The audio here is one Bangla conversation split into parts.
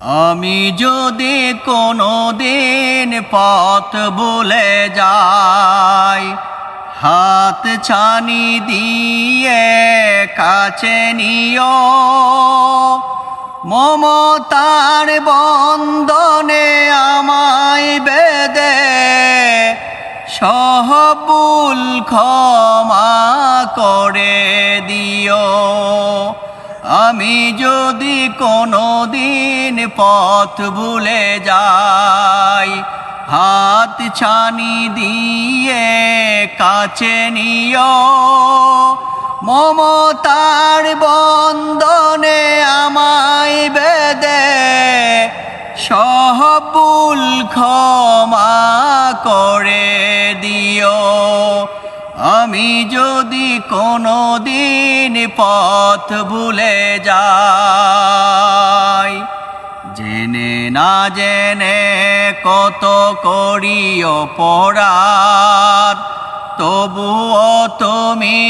আমি যদি কোনো দিন পথ ভুলে যাই, হাত ছানি দিয়ে কাছে নিও, মমতার বন্ধনে আমায় বেঁধে সহবুল ক্ষমা করে দিও। আমি যদি কোনো দিন পথ ভুলে যাই, হাত ছানি দিয়ে কাছে নিও, মমতার বন্ধনে আমায় বেঁধে সহবুল ক্ষমা করে দিও। আমি যদি কোনো দিন পথ ভুলে যাই, জেনে না জেনে কত করি অপরাধ, তবুও তুমি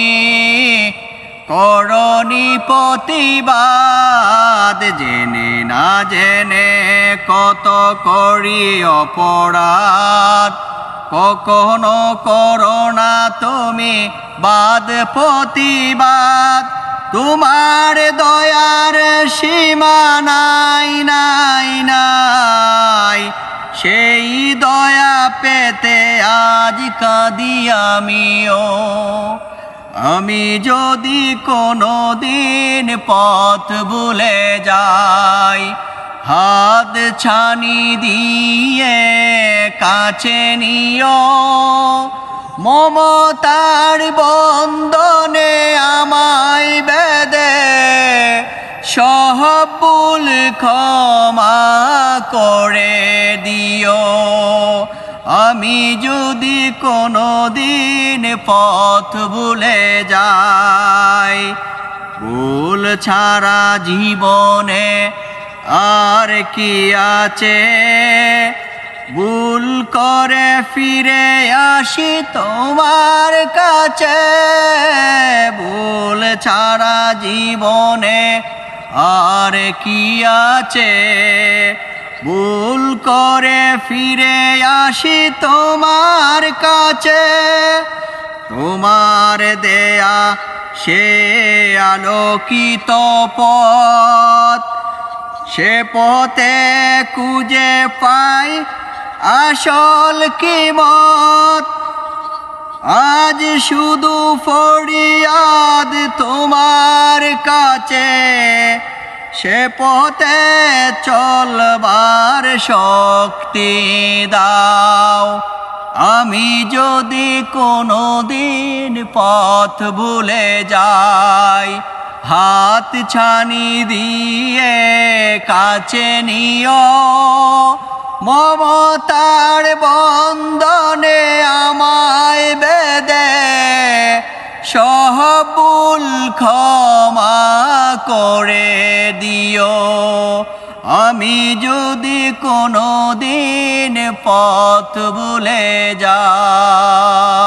করনি প্রতিবাদ। জেনে না জেনে কত করি অপরাধ, কখনো করো না তুমি বাদ প্রতিবাদ। তোমার দয়ার সীমা নাই নাই নাই, সেই দয়া পেতে আজ কাঁদি আমিও। আমি যদি কোনো দিন পথ ভুলে যাই, হাত ছানি দিয়ে কাছে নিও, মমতার বন্ধনে আমায় বেঁধে সহবুল ক্ষমা করে দিও। আমি যদি কোনো দিন পথ ভুলে যাই, ভুল ছাড়া জীবনে আর কি আছে, ভুল করে ফিরে আসি তোমার কাছে। ভুল ছাড়া জীবনে আর কি আছে, ভুল করে ফিরে আসি তোমার কাছে। তোমার দেয়া সে আলোকিত পথ, সে পথে খুঁজে পাই আসল কিমত। আজ শুধু ফরিয়াদ তোমার কাছে, সে পথে চলবার শক্তি দাও। আমি যদি কোনো দিন পথ ভুলে যাই, হাত ছানি দিয়ে কাছে নিও, মমতার বন্ধনে আমায় বেঁধে সহবুল ক্ষমা করে দিও। আমি যদি কোনো দিন পথ ভুলে যাই।